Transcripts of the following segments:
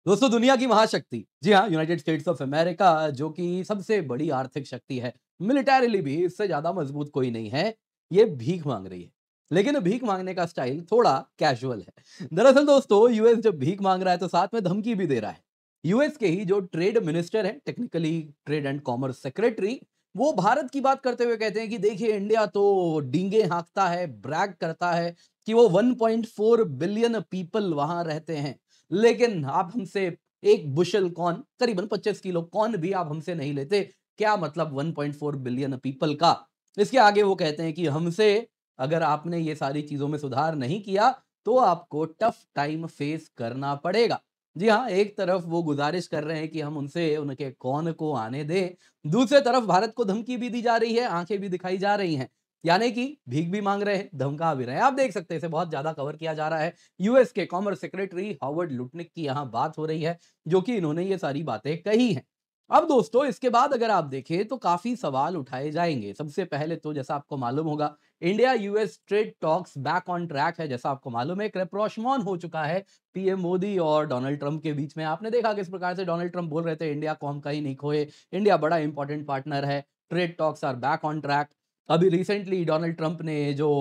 दोस्तों दुनिया की महाशक्ति, जी हाँ, यूनाइटेड स्टेट्स ऑफ अमेरिका जो कि सबसे बड़ी आर्थिक शक्ति है, मिलिटरीली भी इससे ज्यादा मजबूत कोई नहीं है, ये भीख मांग रही है। लेकिन भीख मांगने का स्टाइल थोड़ा कैजुअल है। दरअसल दोस्तों यूएस जब भीख मांग रहा है तो साथ में धमकी भी दे रहा है। यूएस के ही जो ट्रेड मिनिस्टर है, technically trade and commerce secretary, वो भारत की बात करते हुए कहते हैं कि देखिए इंडिया तो डींगे हाँकता है, ब्रैग करता है कि वो 1.4 बिलियन पीपल वहां रहते हैं, लेकिन आप हमसे एक बुशल कॉर्न, करीबन 25 किलो कॉर्न भी आप हमसे नहीं लेते। क्या मतलब 1.4 बिलियन पीपल का? इसके आगे वो कहते हैं कि हमसे अगर आपने ये सारी चीजों में सुधार नहीं किया तो आपको टफ टाइम फेस करना पड़ेगा। जी हाँ, एक तरफ वो गुजारिश कर रहे हैं कि हम उनसे उनके कॉर्न को आने दें, दूसरी तरफ भारत को धमकी भी दी जा रही है, आंखें भी दिखाई जा रही हैं। यानी कि भीख भी मांग रहे हैं, धमका भी रहे हैं। आप देख सकते हैं इसे बहुत ज्यादा कवर किया जा रहा है। यूएस के कॉमर्स सेक्रेटरी हॉवर्ड लुटनिक की यहां बात हो रही है, जो कि इन्होंने ये सारी बातें कही हैं। अब दोस्तों इसके बाद अगर आप देखें तो काफी सवाल उठाए जाएंगे। सबसे पहले तो जैसा आपको मालूम होगा, India US trade talks back on track है। जैसा आपको मालूम है, एक रेप्रोशमॉन हो चुका है पीएम मोदी और डोनाल्ड ट्रंप के बीच में। आपने देखा किस प्रकार से डोनाल्ड ट्रंप बोल रहे थे इंडिया को हम कहीं नहीं खोए, इंडिया बड़ा इंपॉर्टेंट पार्टनर है, trade talks are back on track. अभी रिसेंटली डोनाल्ड ट्रंप ने जो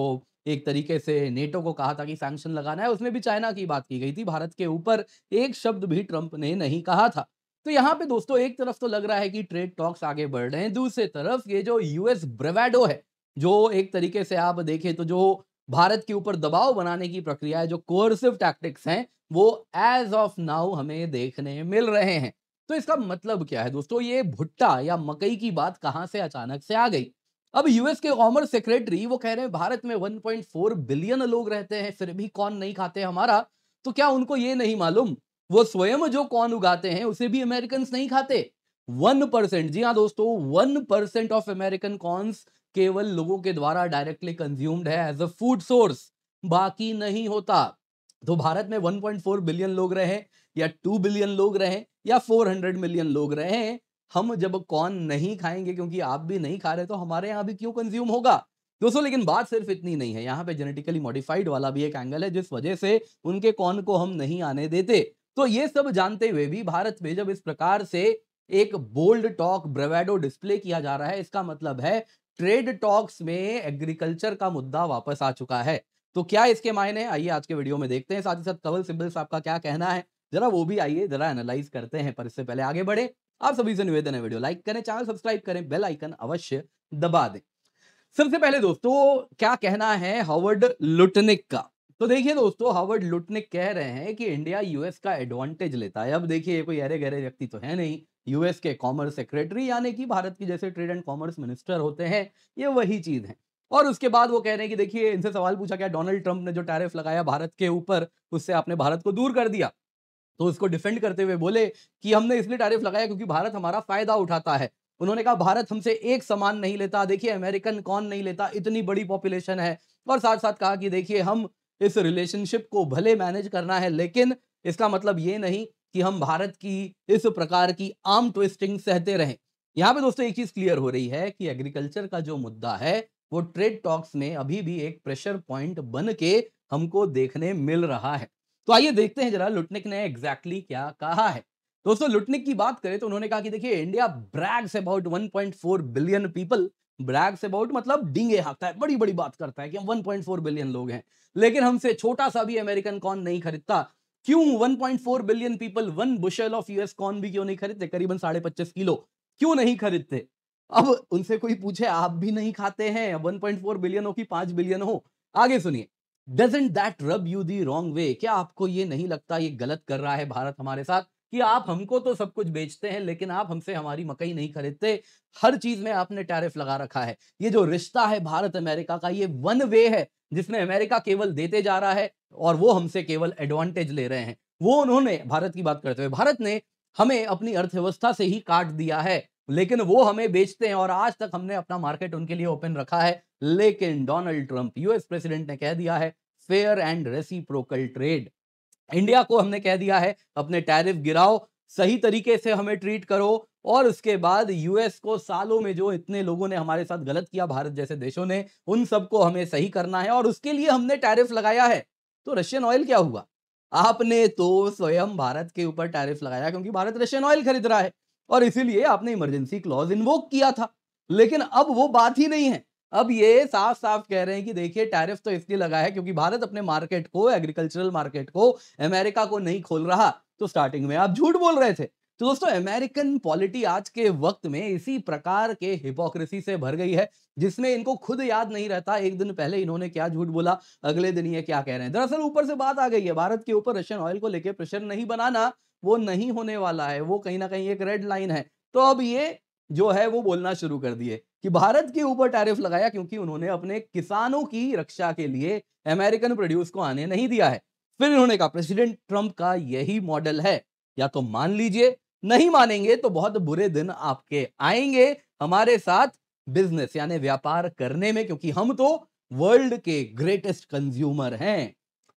एक तरीके से नेटो को कहा था कि सैंक्शन लगाना है, उसमें भी चाइना की बात की गई थी, भारत के ऊपर एक शब्द भी ट्रंप ने नहीं कहा था। तो यहाँ पे दोस्तों एक तरफ तो लग रहा है कि ट्रेड टॉक्स आगे बढ़ रहे हैं, दूसरी तरफ ये जो यूएस ब्रेवाडो है, जो एक तरीके से आप देखें तो जो भारत के ऊपर दबाव बनाने की प्रक्रिया है, जो कोर्सिव टैक्टिक्स हैं, वो एज ऑफ नाउ हमें देखने मिल रहे हैं। तो इसका मतलब क्या है दोस्तों? ये भुट्टा या मकई की बात कहां से अचानक से आ गई? अब यूएस के कॉमर्स सेक्रेटरी वो कह रहे हैं भारत में 1.4 बिलियन लोग रहते हैं, फिर भी कौन नहीं खाते हमारा। तो क्या उनको ये नहीं मालूम, वो स्वयं जो कॉर्न उगाते हैं उसे भी अमेरिकन नहीं खाते? 1%, जी हाँ दोस्तों, 1% ऑफ अमेरिकन कॉर्न्स केवल लोगों के द्वारा डायरेक्टली कंज्यूम्ड है एज अ फूड सोर्स, बाकी नहीं होता। तो भारत में 1.4 बिलियन लोग रहे या 2 बिलियन लोग रहे या 400 मिलियन लोग रहे, हम जब कॉर्न नहीं खाएंगे क्योंकि आप भी नहीं खा रहे तो हमारे यहां भी क्यों कंज्यूम होगा? दोस्तों लेकिन बात सिर्फ इतनी नहीं है, यहाँ पे जेनेटिकली मॉडिफाइड वाला भी एक एंगल है जिस वजह से उनके कॉर्न को हम नहीं आने देते। तो ये सब जानते हुए भी भारत में जब इस प्रकार से एक बोल्ड टॉक ब्रेवाडो डिस्प्ले किया जा रहा है, इसका मतलब है ट्रेड टॉक्स में एग्रीकल्चर का मुद्दा वापस आ चुका है। तो क्या इसके मायने, आइए आज के वीडियो में देखते हैं। साथ ही साथ कवल सिब्बल साहब का क्या कहना है, जरा वो भी आइए जरा एनालाइज करते हैं। पर इससे पहले आगे बढ़े, आप सभी से निवेदन है, वीडियो लाइक करें, चैनल सब्सक्राइब करें, बेल आइकन अवश्य दबा दें। सबसे पहले दोस्तों क्या कहना है हॉवर्ड लुटनिक का? तो देखिए दोस्तों, हॉवर्ड लुटनिक कह रहे हैं कि इंडिया यूएस का एडवांटेज लेता है। अब देखिए ये कोई अरे गहरे व्यक्ति तो है नहीं, यूएस के कॉमर्स सेक्रेटरी यानी कि भारत की जैसे ट्रेड एंड कॉमर्स मिनिस्टर होते हैं, ये वही चीज है। और उसके बाद वो कह रहे हैं कि देखिए, इनसे सवाल पूछा क्या डोनाल्ड ट्रंप ने जो टैरिफ लगाया भारत के ऊपर, उससे आपने भारत को दूर कर दिया? तो उसको डिफेंड करते हुए बोले कि हमने इसलिए टैरिफ लगाया क्योंकि भारत हमारा फायदा उठाता है। उन्होंने कहा भारत हमसे एक सामान नहीं लेता, देखिए अमेरिकन कौन नहीं लेता, इतनी बड़ी पॉपुलेशन है। और साथ साथ कहा कि देखिए हम इस रिलेशनशिप को भले मैनेज करना है, लेकिन इसका मतलब ये नहीं कि हम भारत की इस प्रकार की आर्म ट्विस्टिंग सहते रहें। यहाँ पे दोस्तों एक चीज क्लियर हो रही है कि एग्रीकल्चर का जो मुद्दा है वो ट्रेड टॉक्स में अभी भी एक प्रेशर पॉइंट बन के हमको देखने मिल रहा है। तो आइए देखते हैं जरा लुटनिक ने एग्जैक्टली क्या कहा है। दोस्तों लुटनिक की बात करें तो उन्होंने कहा कि देखिए India Bragg's about 1.4 billion people. Bragg's about मतलब डींगे हाँकता है, बड़ी बड़ी बात करता है कि हम 1.4 बिलियन लोग हैं, लेकिन हमसे छोटा सा भी अमेरिकन कॉर्न नहीं खरीदता। क्यों 1.4 billion people one bushel of US corn भी क्यों नहीं खरीदते, करीबन 25.5 किलो क्यों नहीं खरीदते? अब उनसे कोई पूछे आप भी नहीं खाते हैं, 1.4 बिलियन हो कि 5 बिलियन हो। आगे सुनिए, डजंट दैट रब यू दी रॉन्ग वे? क्या आपको ये नहीं लगता ये गलत कर रहा है भारत हमारे साथ, कि आप हमको तो सब कुछ बेचते हैं लेकिन आप हमसे हमारी मकई नहीं खरीदते, हर चीज में आपने टैरिफ लगा रखा है। ये जो रिश्ता है भारत अमेरिका का, ये वन वे है जिसमें अमेरिका केवल देते जा रहा है और वो हमसे केवल एडवांटेज ले रहे हैं। वो उन्होंने, भारत की बात करते हुए, भारत ने हमें अपनी अर्थव्यवस्था से ही काट दिया है, लेकिन वो हमें बेचते हैं और आज तक हमने अपना मार्केट उनके लिए ओपन रखा है। लेकिन डोनाल्ड ट्रंप यूएस प्रेसिडेंट ने कह दिया है fair and reciprocal trade. India को हमने कह दिया है अपने टैरिफ गिराओ, सही तरीके से हमें ट्रीट करो। और उसके बाद यूएस को सालों में जो इतने लोगों ने हमारे साथ गलत किया, भारत जैसे देशों ने, उन सबको हमें सही करना है और उसके लिए हमने टैरिफ लगाया है। तो रशियन ऑयल क्या हुआ? आपने तो स्वयं भारत के ऊपर टैरिफ लगाया क्योंकि भारत रशियन ऑयल खरीद रहा है और इसीलिए आपने इमरजेंसी क्लॉज इन्वोक किया था। लेकिन अब वो बात ही नहीं है। अब ये साफ-साफ कह रहे हैं कि देखिए टैरिफ तो इसलिए लगा है क्योंकि भारत अपने मार्केट को, एग्रीकल्चरल मार्केट को अमेरिका को नहीं खोल रहा। तो स्टार्टिंग में आप झूठ बोल रहे थे। तो दोस्तों अमेरिकन पॉलिटी आज के वक्त में इसी प्रकार के हिपोक्रेसी से भर गई है जिसमें इनको खुद याद नहीं रहता एक दिन पहले इन्होंने क्या झूठ बोला, अगले दिन ये क्या कह रहे हैं। दरअसल ऊपर से बात आ गई है, भारत के ऊपर रशियन ऑयल को लेके प्रेशर नहीं बनाना, वो नहीं होने वाला है, वो कहीं ना कहीं एक रेड लाइन है। तो अब ये जो है वो बोलना शुरू कर दिए कि भारत के ऊपर टैरिफ लगाया क्योंकि उन्होंने अपने किसानों की रक्षा के लिए अमेरिकन प्रोड्यूस को आने नहीं दिया है। फिर इन्होंने कहा प्रेसिडेंट ट्रंप का यही मॉडल है, या तो मान लीजिए, नहीं मानेंगे तो बहुत बुरे दिन आपके आएंगे हमारे साथ बिजनेस यानी व्यापार करने में, क्योंकि हम तो वर्ल्ड के ग्रेटेस्ट कंज्यूमर हैं।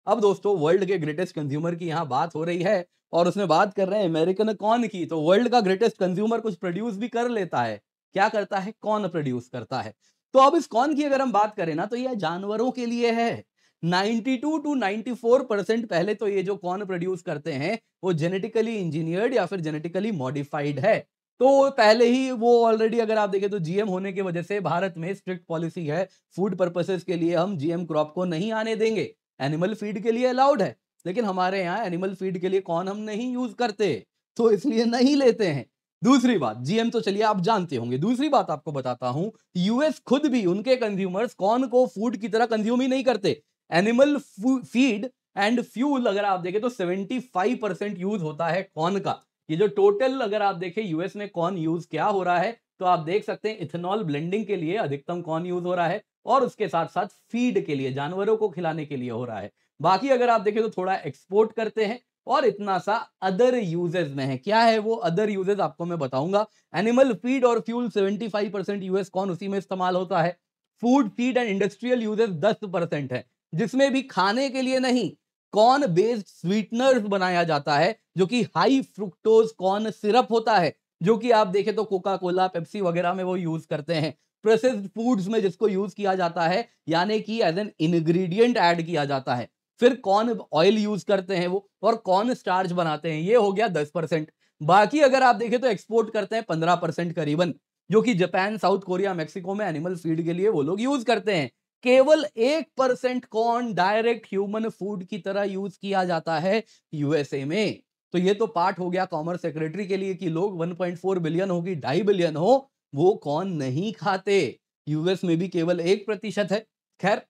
अब दोस्तों वर्ल्ड के ग्रेटेस्ट कंज्यूमर की यहां बात हो रही है और उसमें बात कर रहे हैं अमेरिकन कॉर्न की, तो वर्ल्ड का ग्रेटेस्ट कंज्यूमर कुछ प्रोड्यूस भी कर लेता है। क्या करता है? कॉर्न प्रोड्यूस करता है। तो अब इस कॉर्न की अगर हम बात करें ना तो यह जानवरों के लिए है। 92 टू 94% पहले तो ये जो कॉर्न प्रोड्यूस करते हैं वो जेनेटिकली इंजीनियर्ड या फिर जेनेटिकली मॉडिफाइड है। तो पहले ही वो ऑलरेडी अगर आप देखें तो जीएम होने की वजह से भारत में स्ट्रिक्ट पॉलिसी है, फूड पर्पसेस के लिए हम जीएम क्रॉप को नहीं आने देंगे। एनिमल फीड के लिए अलाउड है, लेकिन हमारे यहाँ एनिमल फीड के लिए कॉर्न हम नहीं यूज करते, तो इसलिए नहीं लेते हैं। दूसरी बात, जीएम तो चलिए आप जानते होंगे। दूसरी बात आपको बताता हूं, यूएस खुद भी उनके कंज्यूमर्स कॉर्न को फूड की तरह कंज्यूम ही नहीं करते। एनिमल फीड एंड फ्यूल अगर आप देखें तो 75% यूज होता है कॉर्न का। ये जो टोटल अगर आप देखें यूएस में कॉर्न यूज क्या हो रहा है, तो आप देख सकते हैं इथेनॉल ब्लेंडिंग के लिए अधिकतम कॉर्न यूज हो रहा है और उसके साथ साथ फीड के लिए, जानवरों को खिलाने के लिए हो रहा है। बाकी अगर आप देखें तो थोड़ा एक्सपोर्ट करते हैं और इतना सा अदर यूजेस में है। क्या है वो अदर यूजेस आपको मैं बताऊंगा। एनिमल फीड और फ्यूल 75% यूएस कॉर्न उसी में इस्तेमाल होता है। Food feed and industrial uses 10% है, जिसमें भी खाने के लिए नहीं, कॉर्न बेस्ड स्वीटनर्स बनाया जाता है जो कि हाई फ्रुक्टोज कॉर्न सिरप होता है, जो कि आप देखें तो कोका कोला, पेप्सी वगैरह में वो यूज करते हैं। प्रोसेस्ड फूड्स में जिसको यूज किया जाता है यानी कि एज एन इंग्रेडिएंट ऐड किया जाता है। फिर कॉर्न ऑयल यूज करते हैं वो, और कॉर्न स्टार्च बनाते हैं, ये हो गया 10%। बाकी अगर आप देखें तो एक्सपोर्ट करते हैं 15% करीबन, जो कि जापान, साउथ कोरिया, मेक्सिको में एनिमल फीड के लिए वो लोग यूज करते हैं। केवल 1% कॉर्न डायरेक्ट ह्यूमन फूड की तरह यूज किया जाता है यूएसए में। तो ये तो पार्ट हो गया कॉमर्स सेक्रेटरी के लिए कि लोग 1.4 बिलियन हो कि 2.5 बिलियन हो, वो कॉर्न नहीं खाते। यूएस में भी केवल 1% है। खैर,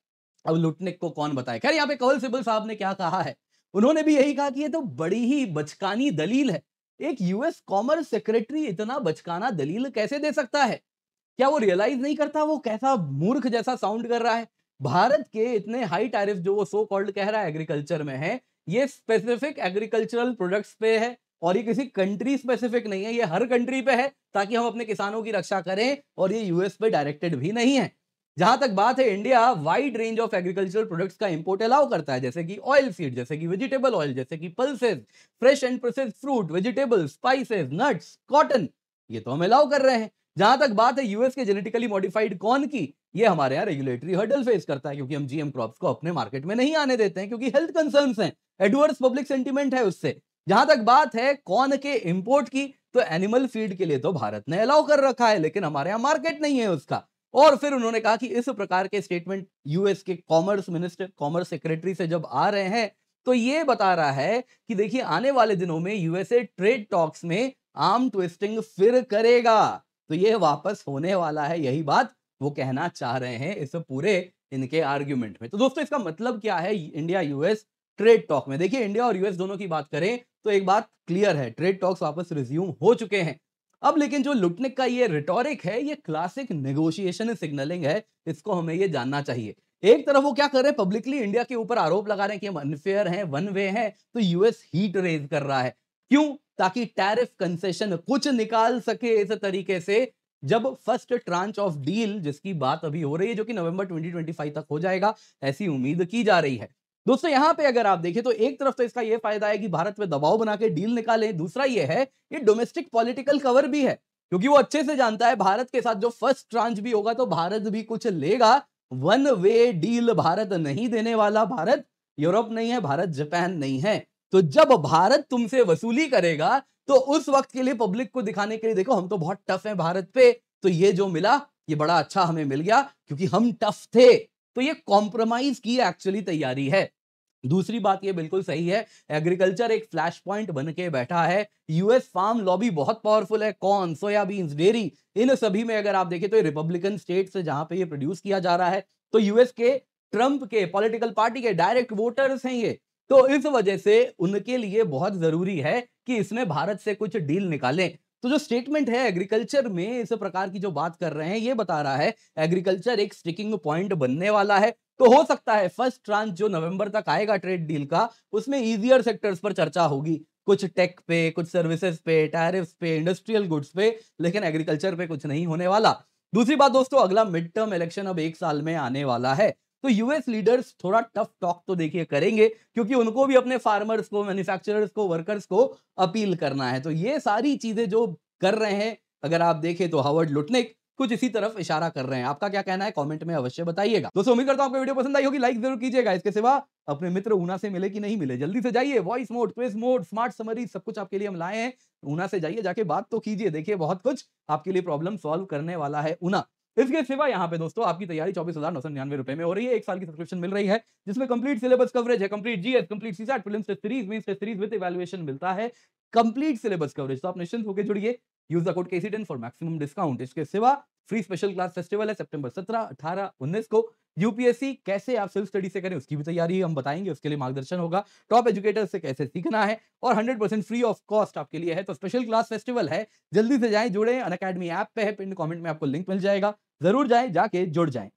अब लुटनिक को कौन बताए। खैर, यहाँ पे कवल सिब्बल साहब ने क्या कहा है, उन्होंने भी यही कहा कि ये तो बड़ी ही बचकानी दलील है। एक यूएस कॉमर्स सेक्रेटरी इतना बचकाना दलील कैसे दे सकता है? क्या वो रियलाइज नहीं करता वो कैसा मूर्ख जैसा साउंड कर रहा है? भारत के इतने हाई टैरिफ जो वो सो कॉल्ड कह रहा है एग्रीकल्चर में है, ये स्पेसिफिक एग्रीकल्चरल प्रोडक्ट्स पे है और ये किसी कंट्री स्पेसिफिक नहीं है, ये हर कंट्री पे है ताकि हम अपने किसानों की रक्षा करें, और ये यूएस पे डायरेक्टेड भी नहीं है। जहां तक बात है, India wide range of agricultural products का इंपोर्ट अलाउ करता है, जैसे कि ऑयल सीड, जैसे कि वेजिटेबल ऑयल, जैसे कि pulses, fresh and processed fruit, vegetables, spices, nuts, cotton, ये तो हम अलाउ कर रहे हैं। जहां तक बात है यूएस के जेनेटिकली मॉडिफाइड कॉर्न की, ये हमारे यहाँ रेगुलेटरी हर्डल फेस करता है क्योंकि हम जीएम क्रॉप्स को अपने मार्केट में नहीं आने देते हैं, क्योंकि हेल्थ कंसर्न्स हैं, एडवर्स पब्लिक सेंटीमेंट है उससे। जहां तक बात है कॉर्न के इंपोर्ट की, तो एनिमल फीड के लिए तो भारत ने अलाउ कर रखा है, लेकिन हमारे यहाँ मार्केट नहीं है उसका। और फिर उन्होंने कहा कि इस प्रकार के स्टेटमेंट यूएस के कॉमर्स मिनिस्टर, कॉमर्स सेक्रेटरी से जब आ रहे हैं, तो ये बता रहा है कि देखिए आने वाले दिनों में यूएसए ट्रेड टॉक्स में आर्म ट्विस्टिंग फिर करेगा। तो ये वापस होने वाला है, यही बात वो कहना चाह रहे हैं इस पूरे इनके आर्ग्यूमेंट में। तो दोस्तों इसका मतलब क्या है इंडिया यूएस ट्रेड टॉक में? देखिए इंडिया और यूएस दोनों की बात करें तो एक बात क्लियर है, ट्रेड टॉक्स वापस रिज्यूम हो चुके हैं। अब लेकिन जो लुटनिक का ये रिटोरिक है, ये क्लासिक नेगोशिएशन सिग्नलिंग है, इसको हमें ये जानना चाहिए। एक तरफ वो क्या कर रहे हैं, पब्लिकली इंडिया के ऊपर आरोप लगा रहे हैं कि हम अनफेयर हैं, वन वे हैं, तो यूएस हीट रेज कर रहा है। क्यों? ताकि टैरिफ कंसेशन कुछ निकाल सके इस तरीके से, जब फर्स्ट ट्रांच ऑफ डील जिसकी बात अभी हो रही है, जो कि नवंबर 2025 तक हो जाएगा, ऐसी उम्मीद की जा रही है। दोस्तों यहां पे अगर आप देखें तो एक तरफ तो इसका यह फायदा है कि भारत पे दबाव बना के डील निकाले, दूसरा ये है ये डोमेस्टिक पॉलिटिकल कवर भी है, क्योंकि वो अच्छे से जानता है भारत के साथ जो फर्स्ट ट्रांच भी होगा तो भारत भी कुछ लेगा। वन वे डील भारत नहीं देने वाला। भारत यूरोप नहीं है, भारत जापान नहीं है। तो जब भारत तुमसे वसूली करेगा तो उस वक्त के लिए पब्लिक को दिखाने के लिए देखो हम तो बहुत टफ हैं भारत पे, तो ये जो मिला ये बड़ा अच्छा हमें मिल गया क्योंकि हम टफ थे। तो ये कॉम्प्रोमाइज की एक्चुअली तैयारी है। दूसरी बात ये बिल्कुल सही है, एग्रीकल्चर एक फ्लैश पॉइंट बन के बैठा है। यूएस फार्म लॉबी बहुत पावरफुल है, कॉर्न, सोयाबीन्स, डेयरी, इन सभी में अगर आप देखें तो रिपब्लिकन स्टेट से जहां पे ये प्रोड्यूस किया जा रहा है, तो यूएस के ट्रंप के पॉलिटिकल पार्टी के डायरेक्ट वोटर्स हैं ये। तो इस वजह से उनके लिए बहुत जरूरी है कि इसमें भारत से कुछ डील निकालें। तो जो स्टेटमेंट है एग्रीकल्चर में इस प्रकार की जो बात कर रहे हैं, ये बता रहा है एग्रीकल्चर एक स्टिकिंग पॉइंट बनने वाला है। तो हो सकता है फर्स्ट ट्रांच जो नवंबर तक आएगा ट्रेड डील का, उसमें इजियर सेक्टर्स पर चर्चा होगी, कुछ टेक पे, कुछ सर्विसेज पे, टैरिफ्स पे, इंडस्ट्रियल गुड्स पे, लेकिन एग्रीकल्चर पे कुछ नहीं होने वाला। दूसरी बात दोस्तों, अगला मिड टर्म इलेक्शन अब 1 साल में आने वाला है, तो यूएस लीडर्स थोड़ा टफ टॉक तो देखिए करेंगे, क्योंकि उनको भी अपने फार्मर्स को, मैन्युफैक्चरर्स को, वर्कर्स को अपील करना है। तो ये सारी चीजें जो कर रहे हैं, अगर आप देखें तो हावर्ड लुटनिक कुछ इसी तरफ इशारा कर रहे हैं। आपका क्या कहना है कमेंट में अवश्य बताइएगा। दोस्तों उम्मीद करता हूं आपको वीडियो पसंद आई होगी, लाइक जरूर कीजिएगा। इसके सिवा अपने मित्र ऊना से मिले कि नहीं मिले, जल्दी से जाइए, voice mode, quiz mode, smart summary, सब कुछ आपके लिए हम लाए हैं। ऊना से जाइए, जाके बात तो कीजिए, देखिए बहुत कुछ आपके लिए प्रॉब्लम सॉल्व करने वाला है ऊना। इसके सिवा यहाँ पे दोस्तों आपकी तैयारी 24,999 रुपए में हो रही है। 1 साल की सब्सक्रिप्शन मिल रही है, जिसमें कंप्लीट सिलेबस कवरेज है, complete GS, complete CSAT, prelims test series, mains test series with evaluation मिलता है, कंप्लीट सिलेबस कवरेज। तो आप निश्चिंत होकर जुड़िए, use the code KC10 for maximum discount. इसके सिवा फ्री स्पेशल क्लास फेस्टिवल है सितंबर 17, 18, 19 को। यूपीएससी कैसे आप सेल्फ स्टडी से करें उसकी भी तैयारी हम बताएंगे, उसके लिए मार्गदर्शन होगा। टॉप एजुकेटर से कैसे सीखना है, और 100% फ्री ऑफ कॉस्ट आपके लिए है। तो स्पेशल क्लास फेस्टिवल है, जल्दी से जाएं, जुड़े। अनअकैडमी ऐप पे है, पिन कमेंट में आपको लिंक मिल जाएगा, जरूर जाएं, जाके जुड़ जाएं।